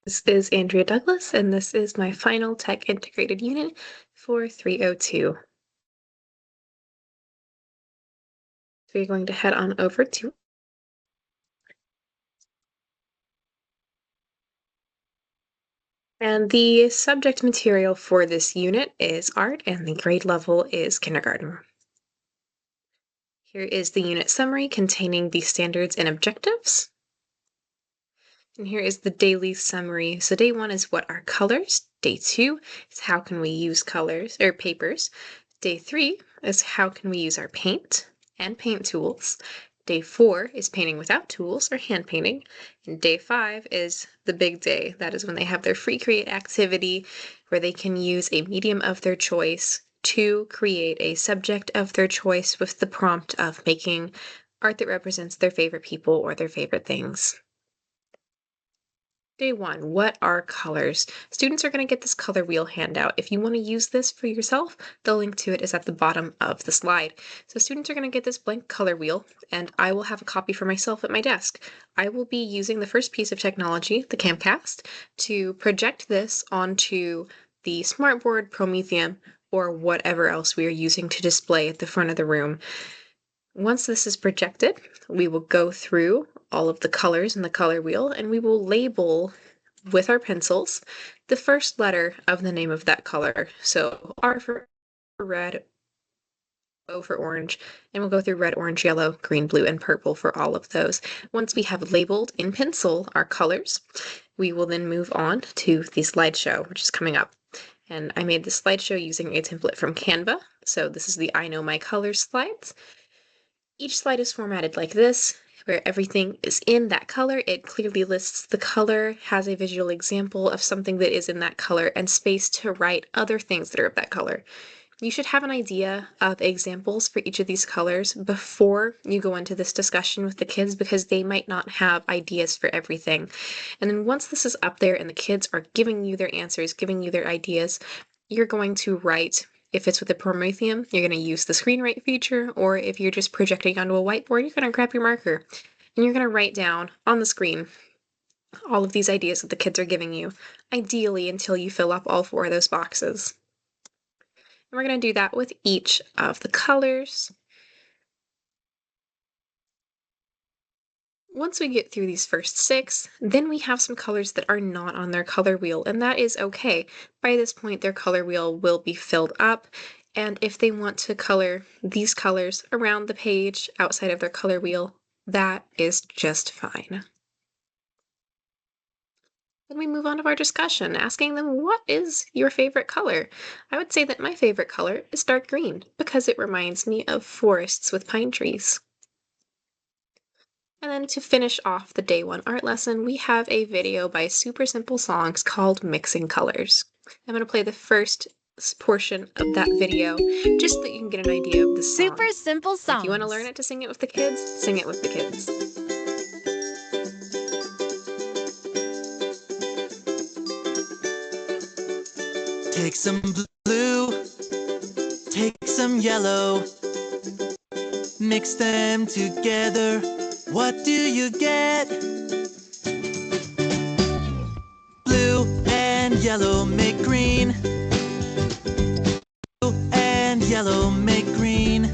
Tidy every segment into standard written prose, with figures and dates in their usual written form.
This is Andrea Douglas, and this is my final Tech Integrated unit for 302. So we're going to head on over to and the subject material for this unit is art, and the grade level is kindergarten. Here is the unit summary containing the standards and objectives. And here is the daily summary. So day 1 is what are colors. Day 2 is how can we use colors or papers. Day 3 is how can we use our paint and paint tools. Day 4 is painting without tools or hand painting. And day 5 is the big day. That is when they have their free create activity where they can use a medium of their choice to create a subject of their choice with the prompt of making art that represents their favorite people or their favorite things. Day 1, what are colors? Students are going to get this color wheel handout. If you want to use this for yourself, the link to it is at the bottom of the slide. So students are going to get this blank color wheel, and I will have a copy for myself at my desk. I will be using the first piece of technology, the Camcast, to project this onto the Smartboard, Promethean, or whatever else we are using to display at the front of the room. Once this is projected, we will go through all of the colors in the color wheel and we will label with our pencils the first letter of the name of that color. So R for red, O for orange, and we'll go through red, orange, yellow, green, blue, and purple for all of those. Once we have labeled in pencil our colors, we will then move on to the slideshow, which is coming up. And I made the slideshow using a template from Canva. So this is the I Know My Colors slides. Each slide is formatted like this, where everything is in that color. It clearly lists the color, has a visual example of something that is in that color, and space to write other things that are of that color. You should have an idea of examples for each of these colors before you go into this discussion with the kids because they might not have ideas for everything. And then once this is up there and the kids are giving you their answers, giving you their ideas, you're going to write. If it's with a Promethean, you're going to use the screen write feature, or if you're just projecting onto a whiteboard, you're going to grab your marker and you're going to write down on the screen all of these ideas that the kids are giving you, ideally until you fill up all 4 of those boxes. And we're going to do that with each of the colors. Once we get through these first 6, then we have some colors that are not on their color wheel, and that is okay. By this point, their color wheel will be filled up, and if they want to color these colors around the page outside of their color wheel, that is just fine. Then we move on to our discussion, asking them, what is your favorite color? I would say that my favorite color is dark green, because it reminds me of forests with pine trees. And then to finish off the day 1 art lesson, we have a video by Super Simple Songs called Mixing Colors. I'm going to play the first portion of that video just so that you can get an idea of the song. Super Simple Songs. If you want to learn it to sing it with the kids, sing it with the kids. Take some blue, take some yellow, mix them together, what do you get? Blue and yellow make green, blue and yellow make green.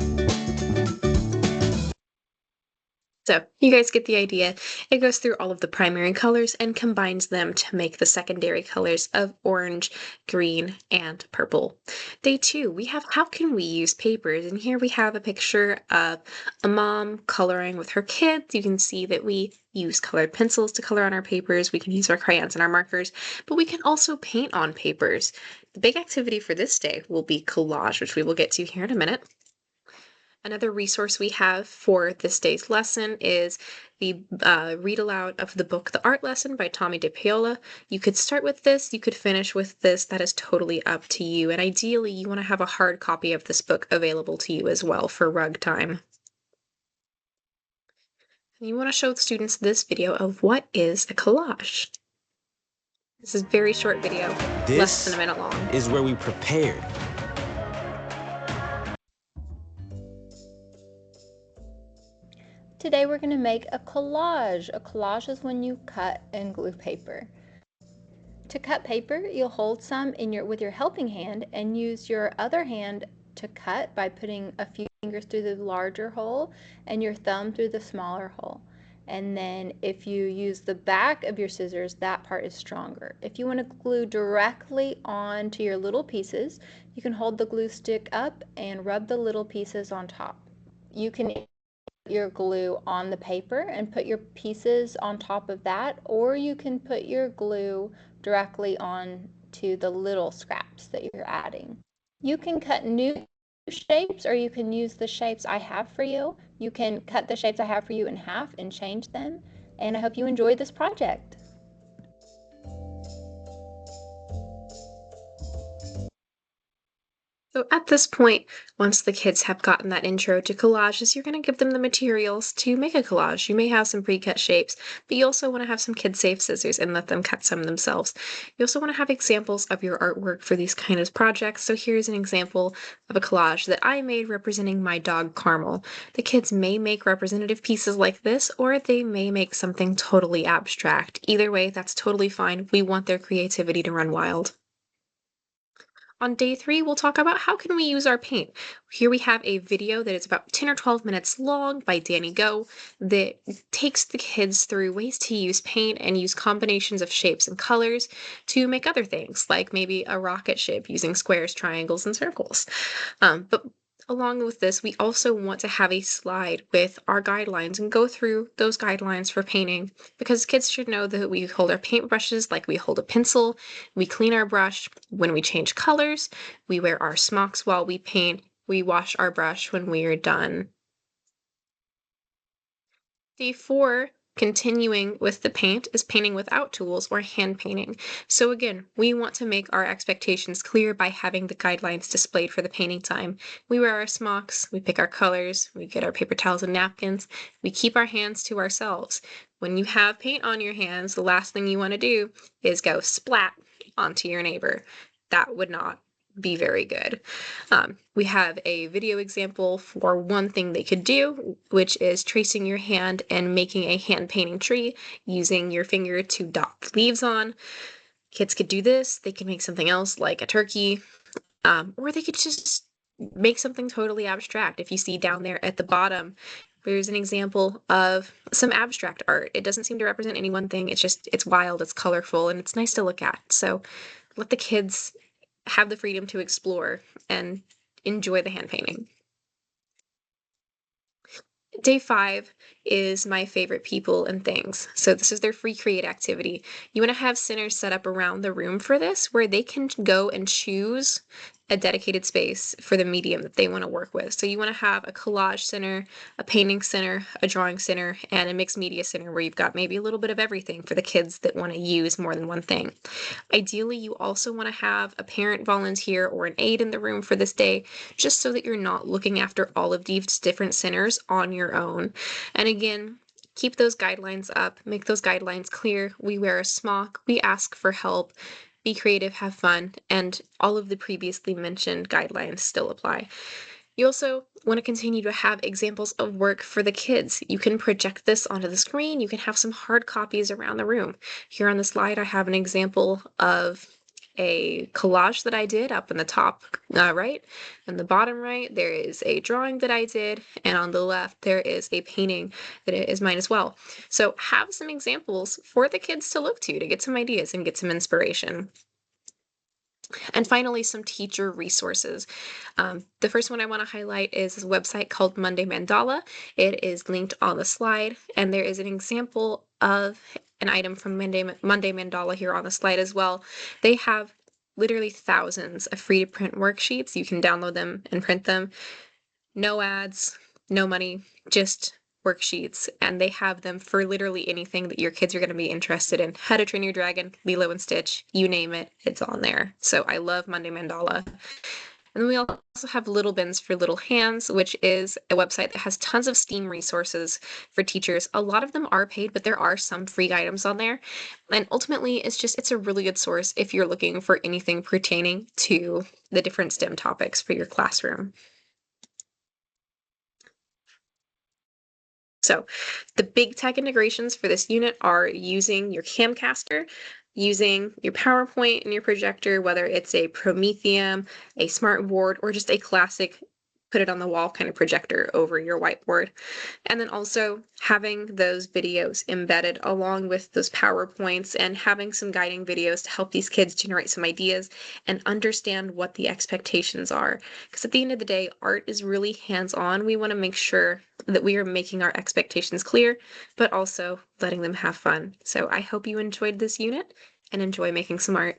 So you guys get the idea. It goes through all of the primary colors and combines them to make the secondary colors of orange, green, and purple. Day 2, we have how can we use papers? And here we have a picture of a mom coloring with her kids. You can see that we use colored pencils to color on our papers. We can use our crayons and our markers, but we can also paint on papers. The big activity for this day will be collage, which we will get to here in a minute. Another resource we have for this day's lesson is the read aloud of the book The Art Lesson by Tommy DePaola. You could start with this, you could finish with this, that is totally up to you. And ideally, you want to have a hard copy of this book available to you as well for rug time. And you want to show the students this video of what is a collage. This is a very short video, less than a minute long. This is where we prepared. Today we're going to make a collage. A collage is when you cut and glue paper. To cut paper, you'll hold some with your helping hand and use your other hand to cut by putting a few fingers through the larger hole and your thumb through the smaller hole. And then if you use the back of your scissors, that part is stronger. If you want to glue directly onto your little pieces, you can hold the glue stick up and rub the little pieces on top. You can put your glue on the paper and put your pieces on top of that, or you can put your glue directly on to the little scraps that you're adding. You can cut new shapes, or you can use the shapes I have for you. You can cut the shapes I have for you in half and change them. And I hope you enjoy this project. So at this point, once the kids have gotten that intro to collages, you're going to give them the materials to make a collage. You may have some pre-cut shapes, but you also want to have some kid-safe scissors and let them cut some themselves. You also want to have examples of your artwork for these kind of projects. So here's an example of a collage that I made representing my dog Carmel. The kids may make representative pieces like this, or they may make something totally abstract. Either way, that's totally fine. We want their creativity to run wild. On day 3, we'll talk about how can we use our paint. Here we have a video that is about 10 or 12 minutes long by Danny Go that takes the kids through ways to use paint and use combinations of shapes and colors to make other things, like maybe a rocket ship using squares, triangles, and circles. But along with this, we also want to have a slide with our guidelines and go through those guidelines for painting, because kids should know that we hold our paintbrushes like we hold a pencil, we clean our brush when we change colors, we wear our smocks while we paint, we wash our brush when we are done. Day 4, continuing with the paint, is painting without tools or hand painting. So again, we want to make our expectations clear by having the guidelines displayed for the painting time. We wear our smocks, we pick our colors, we get our paper towels and napkins, we keep our hands to ourselves. When you have paint on your hands, the last thing you want to do is go splat onto your neighbor. That would not be very good. We have a video example for one thing they could do, which is tracing your hand and making a hand painting tree using your finger to dot the leaves on. Kids could do this. They could make something else like a turkey, or they could just make something totally abstract. If you see down there at the bottom, there's an example of some abstract art. It doesn't seem to represent any one thing. It's wild, it's colorful, and it's nice to look at. So let the kids have the freedom to explore and enjoy the hand painting. Day 5 is my favorite people and things. So this is their free create activity. You want to have centers set up around the room for this, where they can go and choose a dedicated space for the medium that they want to work with. So you want to have a collage center, a painting center, a drawing center, and a mixed media center where you've got maybe a little bit of everything for the kids that want to use more than one thing. Ideally, you also want to have a parent volunteer or an aide in the room for this day, just so that you're not looking after all of these different centers on your own. And again, keep those guidelines up, make those guidelines clear. We wear a smock, we ask for help, be creative, have fun, and all of the previously mentioned guidelines still apply. You also want to continue to have examples of work for the kids. You can project this onto the screen. You can have some hard copies around the room. Here on the slide, I have an example of a collage that I did up in the top right. In the bottom right, there is a drawing that I did, and on the left, there is a painting that is mine as well. So have some examples for the kids to look to get some ideas and get some inspiration. And finally, some teacher resources. The first one I want to highlight is a website called Monday Mandala. It is linked on the slide, and there is an example of an item from Monday Mandala here on the slide as well. They have literally thousands of free to print worksheets. You can download them and print them. No ads, no money, just worksheets, and they have them for literally anything that your kids are going to be interested in. How to Train Your Dragon, Lilo and Stitch, you name it, it's on there. So I love Monday Mandala. And then we also have Little Bins for Little Hands, which is a website that has tons of STEAM resources for teachers. A lot of them are paid, but there are some free items on there. And ultimately, it's a really good source if you're looking for anything pertaining to the different STEM topics for your classroom. So the big tech integrations for this unit are using your Camcaster. using your PowerPoint and your projector, whether it's a Prometheum, a smartboard, or just a classic put it on the wall kind of projector over your whiteboard. And then also having those videos embedded along with those PowerPoints and having some guiding videos to help these kids generate some ideas and understand what the expectations are. Because at the end of the day, art is really hands-on. We want to make sure that we are making our expectations clear, but also letting them have fun. So I hope you enjoyed this unit and enjoy making some art.